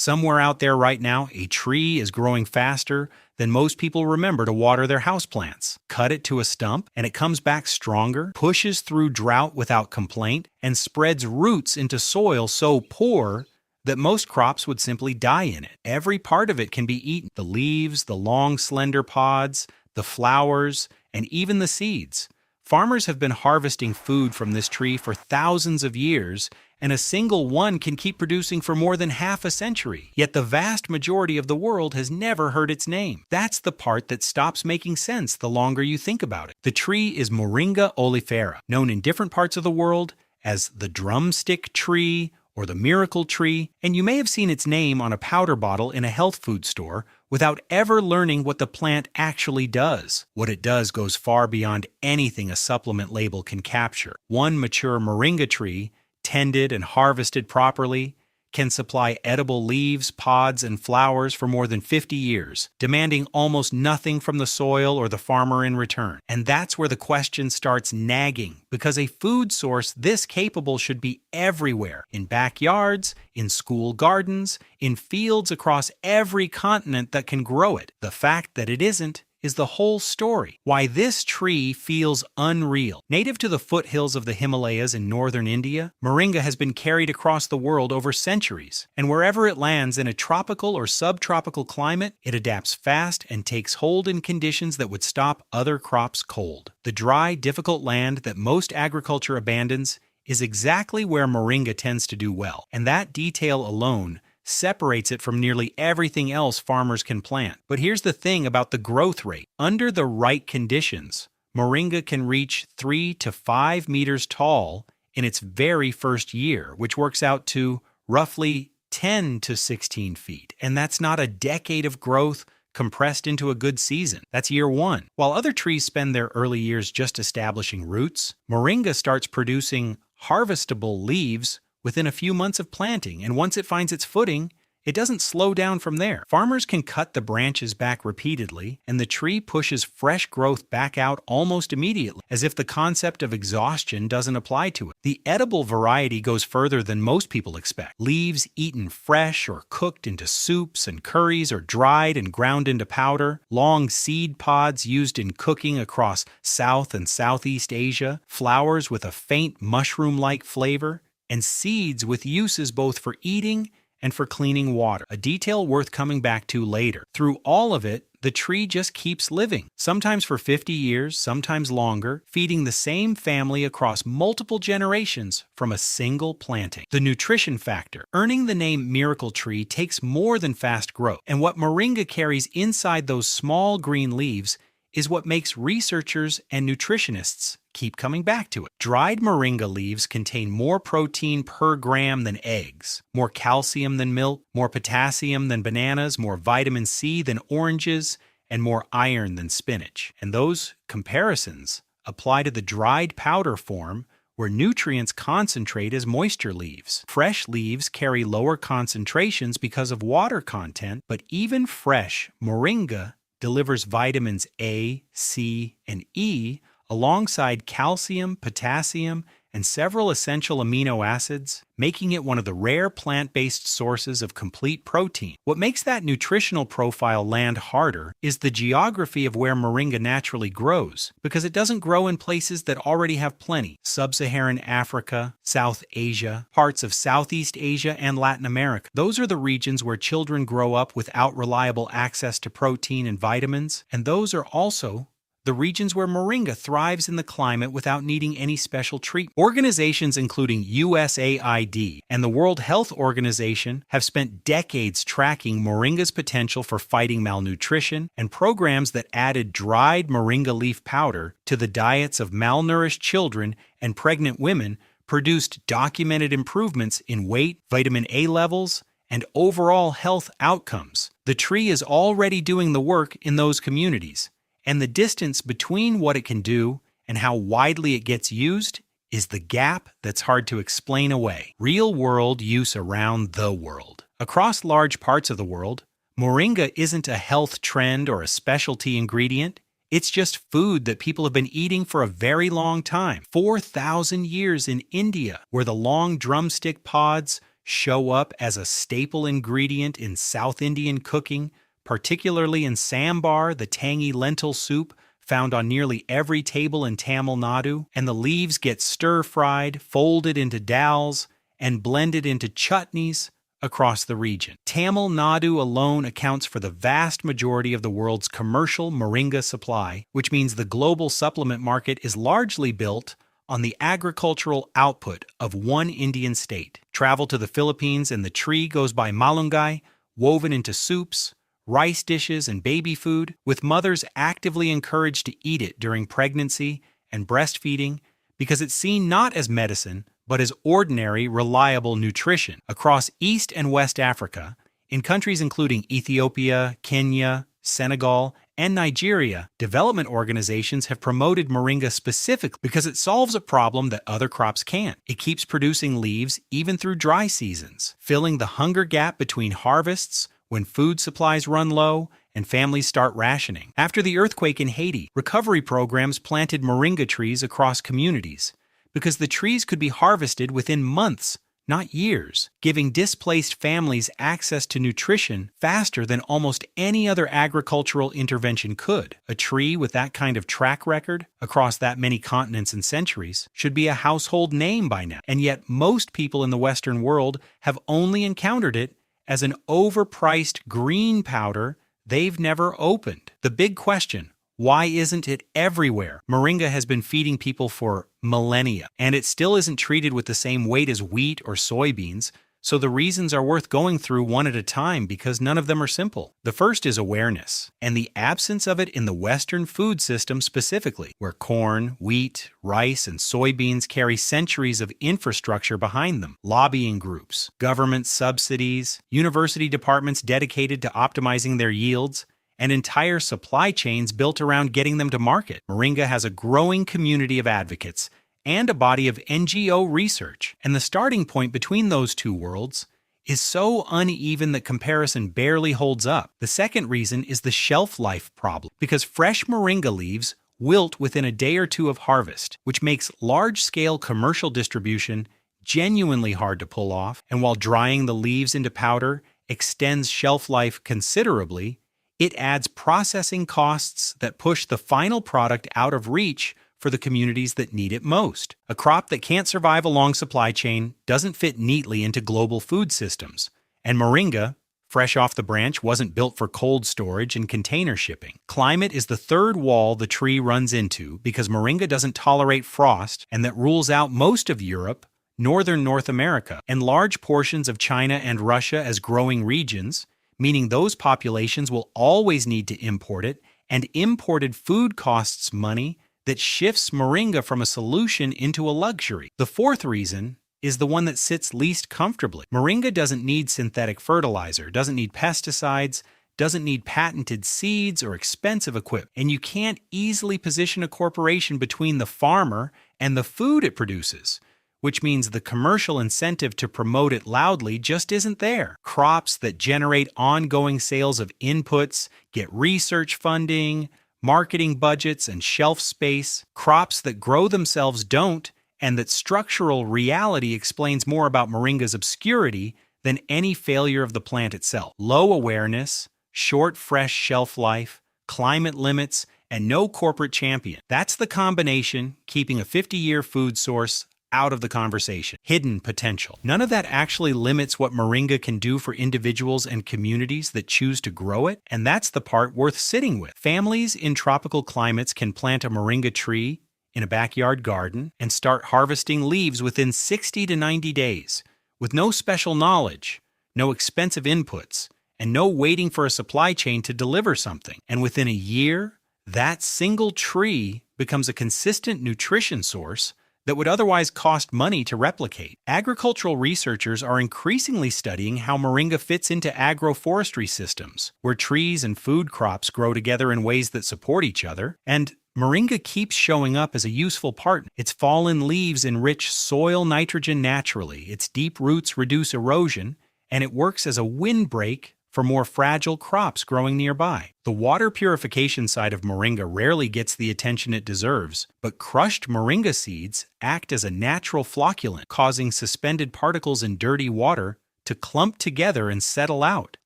Somewhere out there right now, a tree is growing faster than most people remember to water their houseplants. Cut it to a stump, and it comes back stronger, pushes through drought without complaint, and spreads roots into soil so poor that most crops would simply die in it. Every part of it can be eaten: the leaves, the long, slender pods, the flowers, and even the seeds. Farmers have been harvesting food from this tree for thousands of years, and a single one can keep producing for more than half a century. Yet the vast majority of the world has never heard its name. That's the part that stops making sense the longer you think about it. The tree is Moringa oleifera, known in different parts of the world as the drumstick tree or the miracle tree, and you may have seen its name on a powder bottle in a health food store without ever learning what the plant actually does. What it does goes far beyond anything a supplement label can capture. One mature moringa tree, tended and harvested properly, can supply edible leaves, pods, and flowers for more than 50 years, demanding almost nothing from the soil or the farmer in return. And that's where the question starts nagging, because a food source this capable should be everywhere, in backyards, in school gardens, in fields across every continent that can grow it. The fact that it isn't is the whole story. Why this tree feels unreal. Native to the foothills of the Himalayas in northern India, moringa has been carried across the world over centuries, and wherever it lands in a tropical or subtropical climate, it adapts fast and takes hold in conditions that would stop other crops cold. The dry, difficult land that most agriculture abandons is exactly where moringa tends to do well, and that detail alone separates it from nearly everything else farmers can plant. But here's the thing about the growth rate. Under the right conditions, moringa can reach 3 to 5 meters tall in its very first year, which works out to roughly 10 to 16 feet. And that's not a decade of growth compressed into a good season. That's year one. While other trees spend their early years just establishing roots, moringa starts producing harvestable leaves within a few months of planting, and once it finds its footing, it doesn't slow down from there. Farmers can cut the branches back repeatedly, and the tree pushes fresh growth back out almost immediately, as if the concept of exhaustion doesn't apply to it. The edible variety goes further than most people expect. Leaves eaten fresh or cooked into soups and curries, or dried and ground into powder. Long seed pods used in cooking across South and Southeast Asia. Flowers with a faint mushroom-like flavor, and seeds with uses both for eating and for cleaning water, a detail worth coming back to later. Through all of it, the tree just keeps living, sometimes for 50 years, sometimes longer, feeding the same family across multiple generations from a single planting. The nutrition factor. Earning the name miracle tree takes more than fast growth, and what moringa carries inside those small green leaves is what makes researchers and nutritionists keep coming back to it. Dried moringa leaves contain more protein per gram than eggs, more calcium than milk, more potassium than bananas, more vitamin C than oranges, and more iron than spinach. And those comparisons apply to the dried powder form, where nutrients concentrate as moisture leaves. Fresh leaves carry lower concentrations because of water content, but even fresh moringa delivers vitamins A, C, and E alongside calcium, potassium, and several essential amino acids, making it one of the rare plant-based sources of complete protein. What makes that nutritional profile land harder is the geography of where moringa naturally grows, because it doesn't grow in places that already have plenty. Sub-Saharan Africa, South Asia, parts of Southeast Asia, and Latin America. Those are the regions where children grow up without reliable access to protein and vitamins, and those are also the regions where moringa thrives in the climate without needing any special treatment. Organizations including USAID and the World Health Organization have spent decades tracking moringa's potential for fighting malnutrition, and programs that added dried moringa leaf powder to the diets of malnourished children and pregnant women produced documented improvements in weight, vitamin A levels, and overall health outcomes. The tree is already doing the work in those communities, and the distance between what it can do and how widely it gets used is the gap that's hard to explain away. Real-world use around the world. Across large parts of the world, moringa isn't a health trend or a specialty ingredient. It's just food that people have been eating for a very long time. 4,000 years in India, where the long drumstick pods show up as a staple ingredient in South Indian cooking, particularly in sambar, the tangy lentil soup found on nearly every table in Tamil Nadu, and the leaves get stir-fried, folded into dals, and blended into chutneys across the region. Tamil Nadu alone accounts for the vast majority of the world's commercial moringa supply, which means the global supplement market is largely built on the agricultural output of one Indian state. Travel to the Philippines and the tree goes by malunggay, woven into soups, rice dishes, and baby food, with mothers actively encouraged to eat it during pregnancy and breastfeeding because it's seen not as medicine, but as ordinary, reliable nutrition. Across East and West Africa, in countries including Ethiopia, Kenya, Senegal, and Nigeria, development organizations have promoted moringa specifically because it solves a problem that other crops can't. It keeps producing leaves even through dry seasons, filling the hunger gap between harvests when food supplies run low and families start rationing. After the earthquake in Haiti, recovery programs planted moringa trees across communities because the trees could be harvested within months, not years, giving displaced families access to nutrition faster than almost any other agricultural intervention could. A tree with that kind of track record across that many continents and centuries should be a household name by now, and yet most people in the Western world have only encountered it as an overpriced green powder they've never opened. The big question: why isn't it everywhere? Moringa has been feeding people for millennia, and it still isn't treated with the same weight as wheat or soybeans, so the reasons are worth going through one at a time because none of them are simple. The first is awareness, and the absence of it in the Western food system specifically, where corn, wheat, rice, and soybeans carry centuries of infrastructure behind them. Lobbying groups, government subsidies, university departments dedicated to optimizing their yields, and entire supply chains built around getting them to market. Moringa has a growing community of advocates and a body of NGO research, and the starting point between those two worlds is so uneven that comparison barely holds up. The second reason is the shelf life problem, because fresh moringa leaves wilt within a day or two of harvest, which makes large-scale commercial distribution genuinely hard to pull off, and while drying the leaves into powder extends shelf life considerably, it adds processing costs that push the final product out of reach for the communities that need it most. A crop that can't survive a long supply chain doesn't fit neatly into global food systems, and moringa, fresh off the branch, wasn't built for cold storage and container shipping. Climate is the third wall the tree runs into because moringa doesn't tolerate frost, and that rules out most of Europe, northern North America, and large portions of China and Russia as growing regions, meaning those populations will always need to import it, and imported food costs money that shifts moringa from a solution into a luxury. The fourth reason is the one that sits least comfortably. Moringa doesn't need synthetic fertilizer, doesn't need pesticides, doesn't need patented seeds or expensive equipment, and you can't easily position a corporation between the farmer and the food it produces, which means the commercial incentive to promote it loudly just isn't there. Crops that generate ongoing sales of inputs get research funding, marketing budgets, and shelf space. Crops that grow themselves don't, and that structural reality explains more about moringa's obscurity than any failure of the plant itself. Low awareness, short fresh shelf life, climate limits, and no corporate champion. That's the combination keeping a 50-year food source out of the conversation. Hidden potential. None of that actually limits what moringa can do for individuals and communities that choose to grow it, and that's the part worth sitting with. Families in tropical climates can plant a moringa tree in a backyard garden and start harvesting leaves within 60 to 90 days, with no special knowledge, no expensive inputs, and no waiting for a supply chain to deliver something. And within a year, that single tree becomes a consistent nutrition source that would otherwise cost money to replicate. Agricultural researchers are increasingly studying how moringa fits into agroforestry systems, where trees and food crops grow together in ways that support each other, and moringa keeps showing up as a useful partner. Its fallen leaves enrich soil nitrogen naturally, its deep roots reduce erosion, and it works as a windbreak for more fragile crops growing nearby. The water purification side of moringa rarely gets the attention it deserves, but crushed moringa seeds act as a natural flocculant, causing suspended particles in dirty water to clump together and settle out,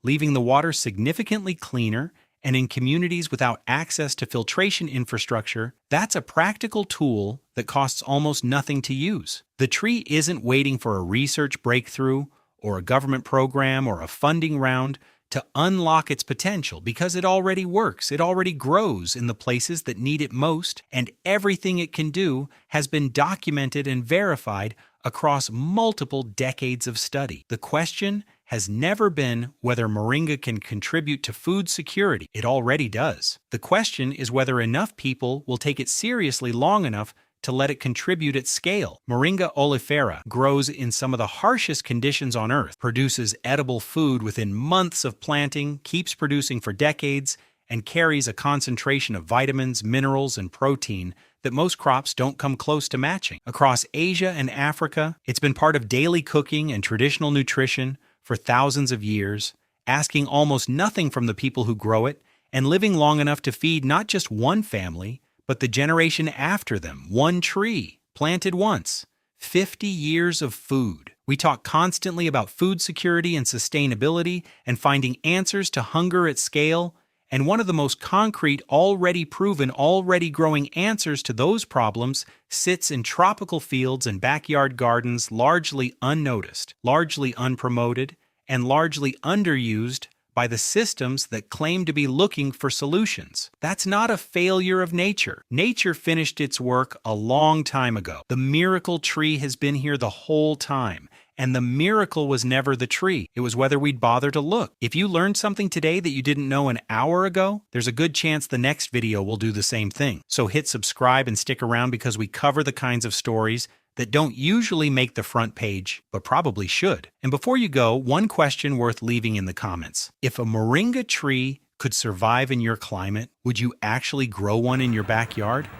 leaving the water significantly cleaner. And in communities without access to filtration infrastructure, that's a practical tool that costs almost nothing to use. The tree isn't waiting for a research breakthrough or a government program or a funding round to unlock its potential because it already works. It already grows in the places that need it most, and everything it can do has been documented and verified across multiple decades of study. The question has never been whether moringa can contribute to food security. It already does. The question is whether enough people will take it seriously long enough to let it contribute at scale. Moringa oleifera grows in some of the harshest conditions on Earth, produces edible food within months of planting, keeps producing for decades, and carries a concentration of vitamins, minerals, and protein that most crops don't come close to matching. Across Asia and Africa, it's been part of daily cooking and traditional nutrition for thousands of years, asking almost nothing from the people who grow it, and living long enough to feed not just one family, but the generation after them. One tree, planted once, 50 years of food. We talk constantly about food security and sustainability and finding answers to hunger at scale, and one of the most concrete, already proven, already growing answers to those problems sits in tropical fields and backyard gardens, largely unnoticed, largely unpromoted, and largely underused by the systems that claim to be looking for solutions. That's not a failure of nature. Nature finished its work a long time ago. The miracle tree has been here the whole time. And the miracle was never the tree. It was whether we'd bother to look. If you learned something today that you didn't know an hour ago, there's a good chance the next video will do the same thing. So hit subscribe and stick around because we cover the kinds of stories that don't usually make the front page, but probably should. And before you go, one question worth leaving in the comments. If a moringa tree could survive in your climate, would you actually grow one in your backyard?